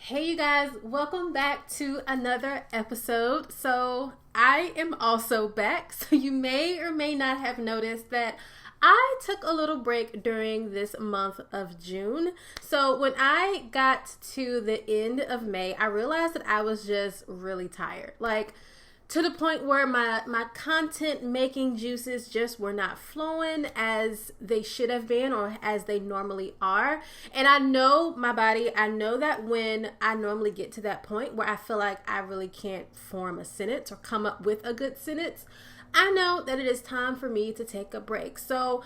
Hey you guys, welcome back to another episode. So I am also back. So you may or may not have noticed that I took a little break during this month of June. So when I got to the end of May, I realized that I was just really tired. To the point where my content making juices just were not flowing as they should have been or as they normally are. And I know my body, I know that when I normally get to that point where I feel like I really can't form a sentence or come up with a good sentence, I know that it is time for me to take a break. So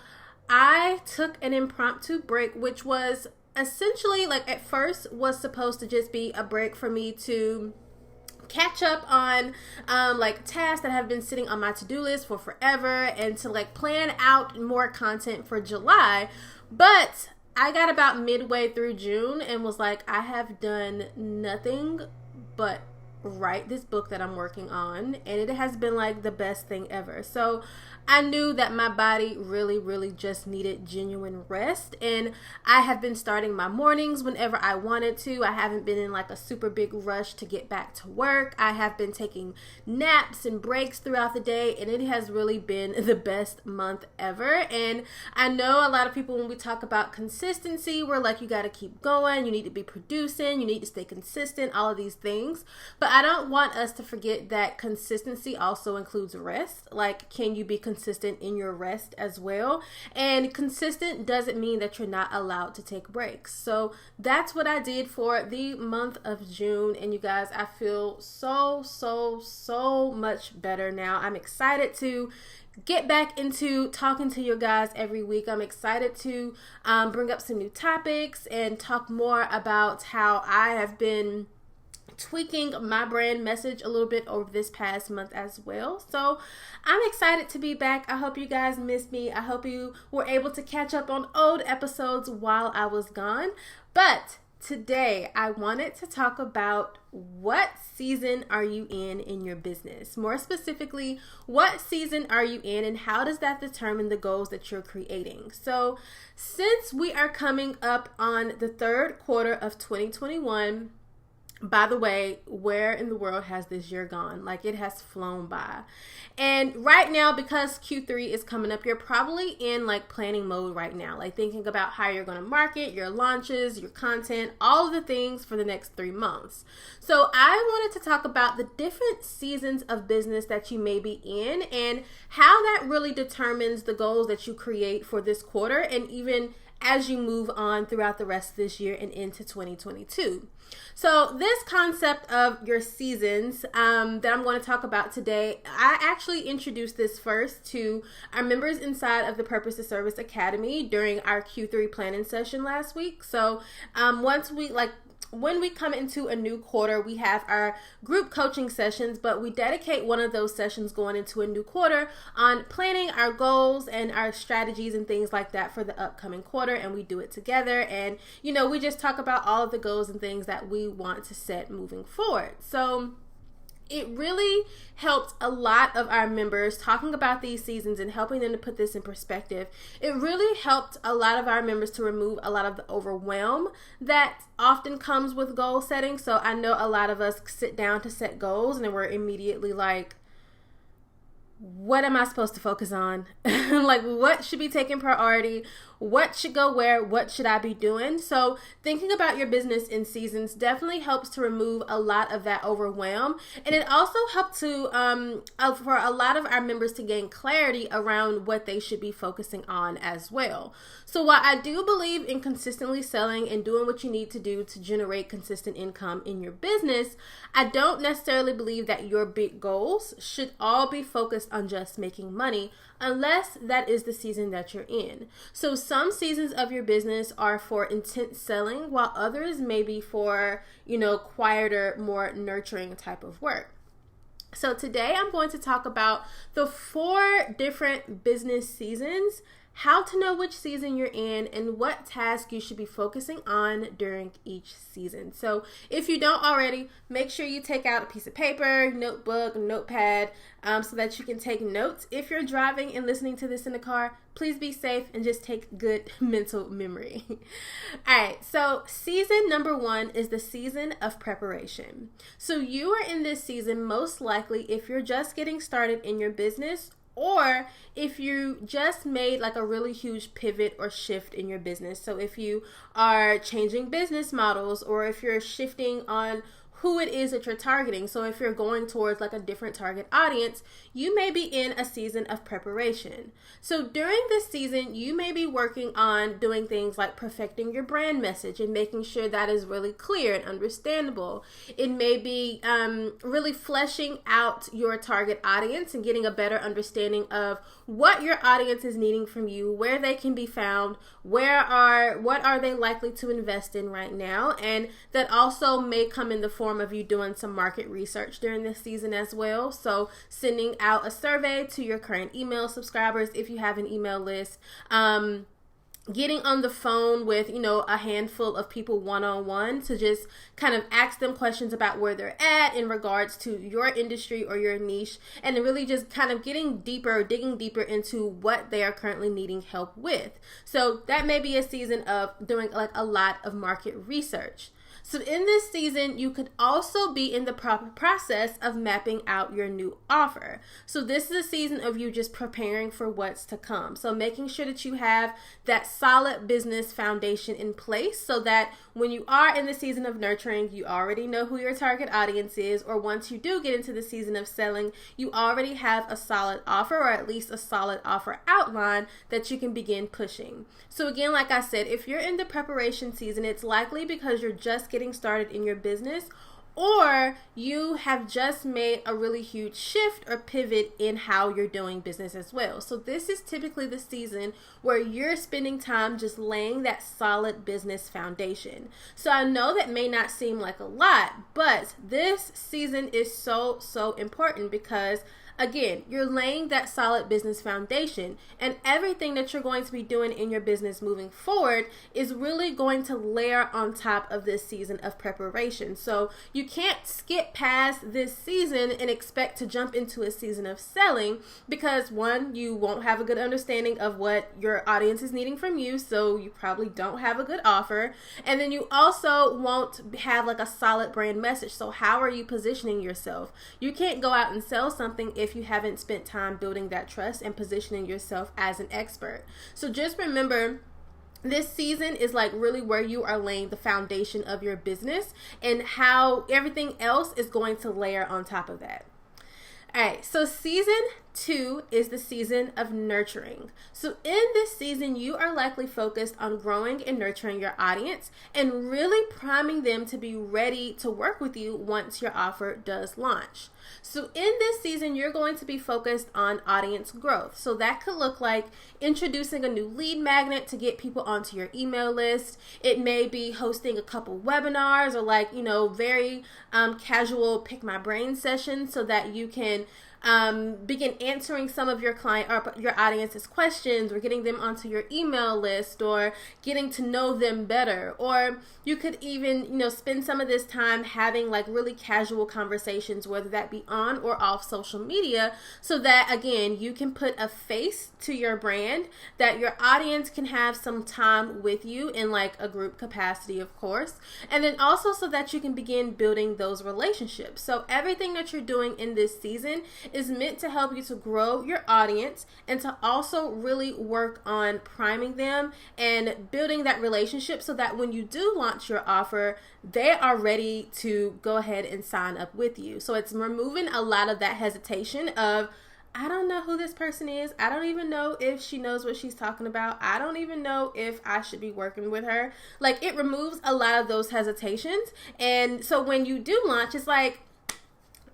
I took an impromptu break, which was essentially at first was supposed to just be a break for me to catch up on tasks that have been sitting on my to-do list for forever and to plan out more content for July. But I got about midway through June and was like, I have done nothing but write this book that I'm working on, and it has been the best thing ever. So I knew that my body really just needed genuine rest, and I have been starting my mornings whenever I wanted to. I haven't been in a super big rush to get back to work. I have been taking naps and breaks throughout the day, and it has really been the best month ever. And I know a lot of people, when we talk about consistency, we're like, you got to keep going, you need to be producing, you need to stay consistent, all of these things. But I don't want us to forget that consistency also includes rest. Can you be consistent in your rest as well? And consistent doesn't mean that you're not allowed to take breaks. So that's what I did for the month of June. And you guys, I feel so much better now. I'm excited to get back into talking to you guys every week. I'm excited to bring up some new topics and talk more about how I have been tweaking my brand message a little bit over this past month as well. So I'm excited to be back. I hope you guys missed me. I hope you were able to catch up on old episodes while I was gone. But today I wanted to talk about what season are you in your business? More specifically, what season are you in and how does that determine the goals that you're creating? So since we are coming up on the third quarter of 2021, by the way, where in the world has this year gone? It has flown by. And right now, because Q3 is coming up, you're probably in planning mode right now, thinking about how you're going to market, your launches, your content, all of the things for the next 3 months. So I wanted to talk about the different seasons of business that you may be in and how that really determines the goals that you create for this quarter and even as you move on throughout the rest of this year and into 2022. So this concept of your seasons that I'm going to talk about today, I actually introduced this first to our members inside of the Purpose to Service Academy during our Q3 planning session last week. So when we come into a new quarter, we have our group coaching sessions, but we dedicate one of those sessions going into a new quarter on planning our goals and our strategies and things like that for the upcoming quarter. And we do it together. And, we just talk about all of the goals and things that we want to set moving forward. So it really helped a lot of our members talking about these seasons and helping them to put this in perspective. It really helped a lot of our members to remove a lot of the overwhelm that often comes with goal setting. So I know a lot of us sit down to set goals and we're immediately like, what am I supposed to focus on? What should be taking priority? What should go where? What should I be doing? So thinking about your business in seasons definitely helps to remove a lot of that overwhelm. And it also helped to, for a lot of our members to gain clarity around what they should be focusing on as well. So while I do believe in consistently selling and doing what you need to do to generate consistent income in your business, I don't necessarily believe that your big goals should all be focused on just making money unless that is the season that you're in. So some seasons of your business are for intense selling while others may be for, quieter, more nurturing type of work. So today I'm going to talk about the 4 different business seasons, how to know which season you're in, and what task you should be focusing on during each season. So if you don't already, make sure you take out a piece of paper, notebook, notepad, so that you can take notes. If you're driving and listening to this in the car, please be safe and just take good mental memory. All right, so season number 1 is the season of preparation. So you are in this season most likely if you're just getting started in your business, or if you just made like a really huge pivot or shift in your business. So if you are changing business models, or if you're shifting on who it is that you're targeting. So if you're going towards like a different target audience, you may be in a season of preparation. So during this season, you may be working on doing things like perfecting your brand message and making sure that is really clear and understandable. It may be really fleshing out your target audience and getting a better understanding of what your audience is needing from you, where they can be found, what are they likely to invest in right now. And that also may come in the form of you doing some market research during this season as well. So sending out a survey to your current email subscribers if you have an email list, getting on the phone with, a handful of people one-on-one to just kind of ask them questions about where they're at in regards to your industry or your niche, and really just kind of digging deeper into what they are currently needing help with. So that may be a season of doing like a lot of market research. So in this season, you could also be in the proper process of mapping out your new offer. So this is a season of you just preparing for what's to come. So making sure that you have that solid business foundation in place so that when you are in the season of nurturing, you already know who your target audience is, or once you do get into the season of selling, you already have a solid offer, or at least a solid offer outline that you can begin pushing. So again, like I said, if you're in the preparation season, it's likely because you're just getting started in your business, or you have just made a really huge shift or pivot in how you're doing business as well. So this is typically the season where you're spending time just laying that solid business foundation. So I know that may not seem like a lot, but this season is so important because again, you're laying that solid business foundation, and everything that you're going to be doing in your business moving forward is really going to layer on top of this season of preparation. So you can't skip past this season and expect to jump into a season of selling because, one, you won't have a good understanding of what your audience is needing from you, so you probably don't have a good offer, and then you also won't have like a solid brand message. So how are you positioning yourself? You can't go out and sell something if you haven't spent time building that trust and positioning yourself as an expert. So just remember, this season is like really where you are laying the foundation of your business and how everything else is going to layer on top of that. All right, so season 2 is the season of nurturing. So in this season, you are likely focused on growing and nurturing your audience and really priming them to be ready to work with you once your offer does launch. So in this season, you're going to be focused on audience growth. So that could look like introducing a new lead magnet to get people onto your email list. It may be hosting a couple webinars or very casual pick my brain sessions so that you can begin answering some of your client or your audience's questions, or getting them onto your email list, or getting to know them better. Or you could even, spend some of this time having like really casual conversations, whether that be on or off social media, so that again, you can put a face to your brand, that your audience can have some time with you in like a group capacity, of course, and then also so that you can begin building those relationships. So everything that you're doing in this season is meant to help you to grow your audience and to also really work on priming them and building that relationship so that when you do launch your offer, they are ready to go ahead and sign up with you. So it's removing a lot of that hesitation of, I don't know who this person is. I don't even know if she knows what she's talking about. I don't even know if I should be working with her. Like, it removes a lot of those hesitations. And so when you do launch, it's like,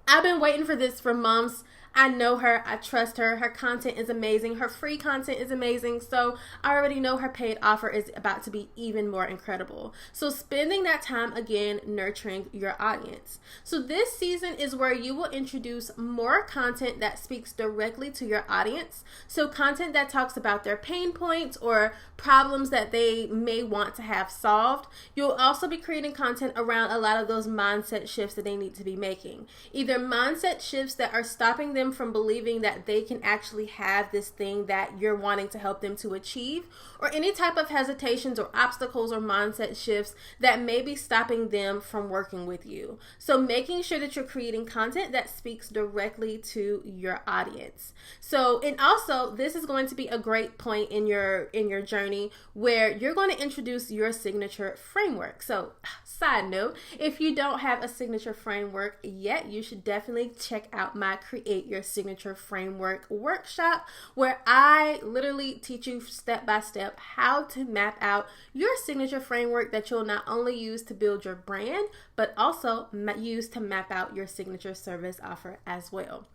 I've been waiting for this for months. I know her, I trust her, her content is amazing, her free content is amazing, so I already know her paid offer is about to be even more incredible. So spending that time again nurturing your audience. So this season is where you will introduce more content that speaks directly to your audience. So content that talks about their pain points or problems that they may want to have solved. You'll also be creating content around a lot of those mindset shifts that they need to be making. Either mindset shifts that are stopping them from believing that they can actually have this thing that you're wanting to help them to achieve, or any type of hesitations or obstacles or mindset shifts that may be stopping them from working with you. So making sure that you're creating content that speaks directly to your audience. So, and also this is going to be a great point in your journey where you're going to introduce your signature framework. So side note, if you don't have a signature framework yet, you should definitely check out my Create Your Signature Framework workshop, where I literally teach you step by step how to map out your signature framework that you'll not only use to build your brand, but also use to map out your signature service offer as well.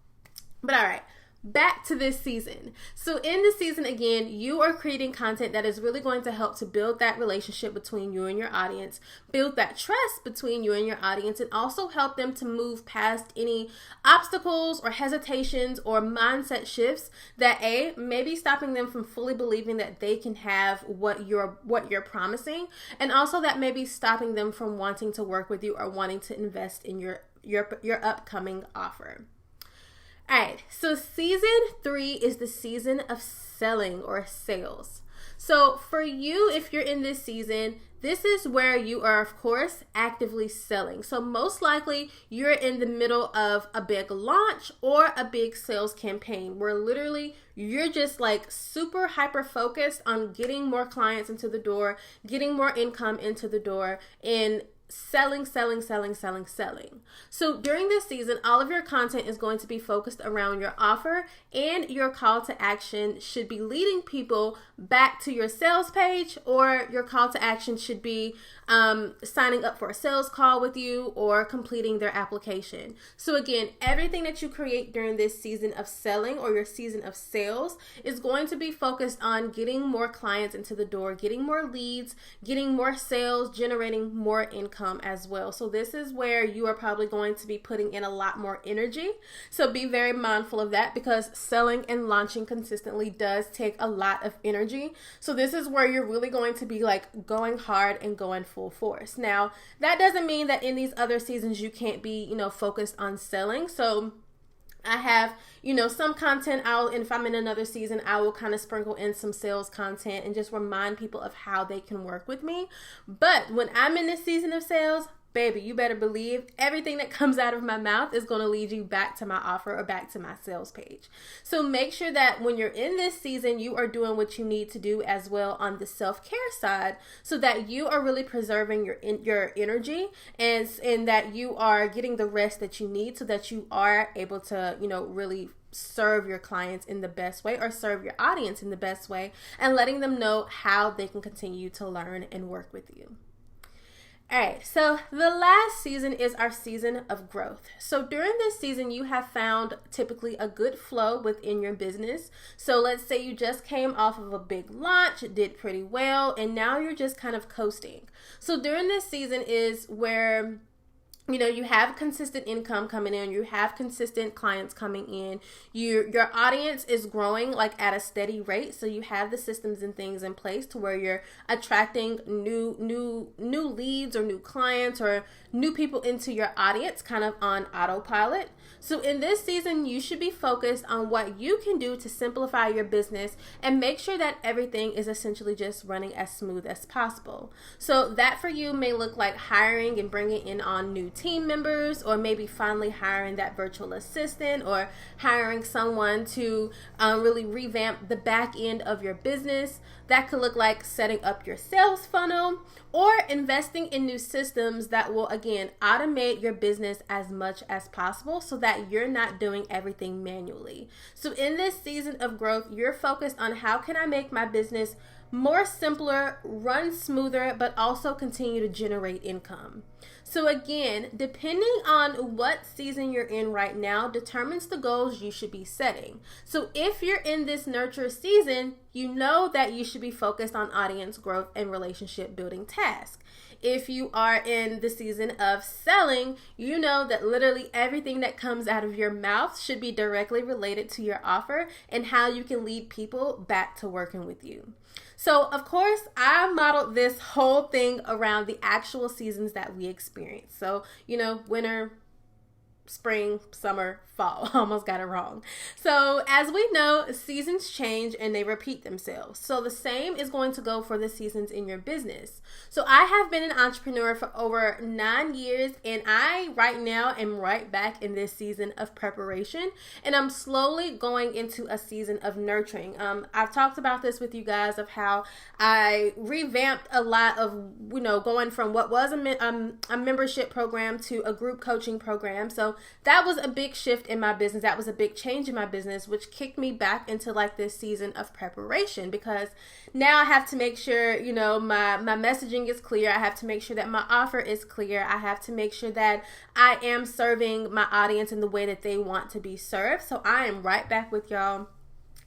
But all right, back to this season. So in this season, again, you are creating content that is really going to help to build that relationship between you and your audience, build that trust between you and your audience, and also help them to move past any obstacles or hesitations or mindset shifts that may be stopping them from fully believing that they can have what you're promising, and also that may be stopping them from wanting to work with you or wanting to invest in your upcoming offer. All right, so season 3 is the season of selling or sales. So for you, if you're in this season, this is where you are, of course, actively selling. So most likely you're in the middle of a big launch or a big sales campaign where literally you're just like super hyper focused on getting more clients into the door, getting more income into the door, and selling. So during this season, all of your content is going to be focused around your offer, and your call to action should be leading people back to your sales page, or your call to action should be signing up for a sales call with you or completing their application. So again, everything that you create during this season of selling or your season of sales is going to be focused on getting more clients into the door, getting more leads, getting more sales, generating more income as well. So this is where you are probably going to be putting in a lot more energy. So be very mindful of that, because selling and launching consistently does take a lot of energy. So this is where you're really going to be like going hard and going full force. Now, that doesn't mean that in these other seasons you can't be, focused on selling. So I have, some content if I'm in another season, I will kind of sprinkle in some sales content and just remind people of how they can work with me. But when I'm in this season of sales, baby, you better believe everything that comes out of my mouth is going to lead you back to my offer or back to my sales page. So make sure that when you're in this season, you are doing what you need to do as well on the self-care side, so that you are really preserving your energy and that you are getting the rest that you need, so that you are able to, really serve your clients in the best way, or serve your audience in the best way, and letting them know how they can continue to learn and work with you. All right, so the last season is our season of growth. So during this season, you have found typically a good flow within your business. So let's say you just came off of a big launch, did pretty well, and now you're just kind of coasting. So during this season is where you have consistent income coming in, you have consistent clients coming in, your audience is growing like at a steady rate, so you have the systems and things in place to where you're attracting new leads or new clients or new people into your audience kind of on autopilot. So in this season, you should be focused on what you can do to simplify your business and make sure that everything is essentially just running as smooth as possible. So that for you may look like hiring and bringing in on new team members, or maybe finally hiring that virtual assistant, or hiring someone to really revamp the back end of your business. That could look like setting up your sales funnel, or investing in new systems that will, again, automate your business as much as possible so that you're not doing everything manually. So in this season of growth, you're focused on how can I make my business more simpler, run smoother, but also continue to generate income. So again, depending on what season you're in right now determines the goals you should be setting. So if you're in this nurture season, you know that you should be focused on audience growth and relationship building tasks. If you are in the season of selling, you know that literally everything that comes out of your mouth should be directly related to your offer and how you can lead people back to working with you. So, of course, I modeled this whole thing around the actual seasons that we experience. So, winter, spring, summer, fall. Almost got it wrong. So as we know, seasons change and they repeat themselves. So the same is going to go for the seasons in your business. So I have been an entrepreneur for over 9 years, and I right now am right back in this season of preparation, and I'm slowly going into a season of nurturing. I've talked about this with you guys of how I revamped a lot of, going from what was a membership program to a group coaching program. So that was a big shift in my business. That was a big change in my business, which kicked me back into like this season of preparation, because now I have to make sure, my messaging is clear. I have to make sure that my offer is clear. I have to make sure that I am serving my audience in the way that they want to be served. So I am right back with y'all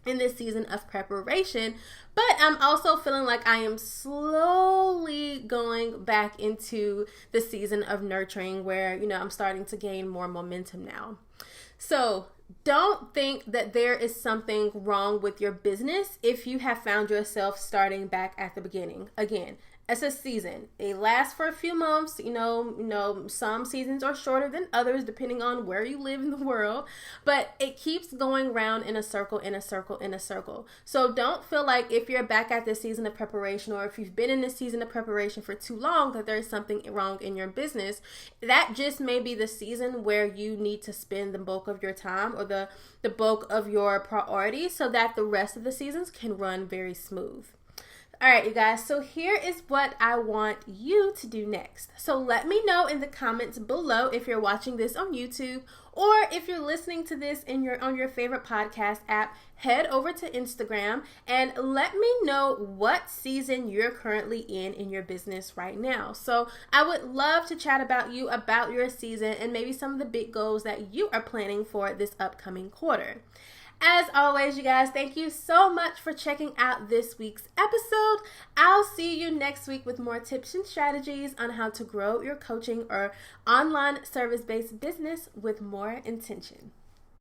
in this season of preparation, but I'm also feeling like I am slowly going back into the season of nurturing where, I'm starting to gain more momentum now. So don't think that there is something wrong with your business if you have found yourself starting back at the beginning. Again, it's a season. It lasts for a few months. Some seasons are shorter than others depending on where you live in the world, but it keeps going round in a circle, in a circle, in a circle. So don't feel like if you're back at this season of preparation, or if you've been in this season of preparation for too long, that there's something wrong in your business. That just may be the season where you need to spend the bulk of your time or the bulk of your priorities so that the rest of the seasons can run very smooth. All right, you guys, so here is what I want you to do next. So let me know in the comments below if you're watching this on YouTube, or if you're listening to this on your favorite podcast app. Head over to Instagram and let me know what season you're currently in your business right now. So I would love to chat about your season and maybe some of the big goals that you are planning for this upcoming quarter. As always, you guys, thank you so much for checking out this week's episode. I'll see you next week with more tips and strategies on how to grow your coaching or online service-based business with more intention.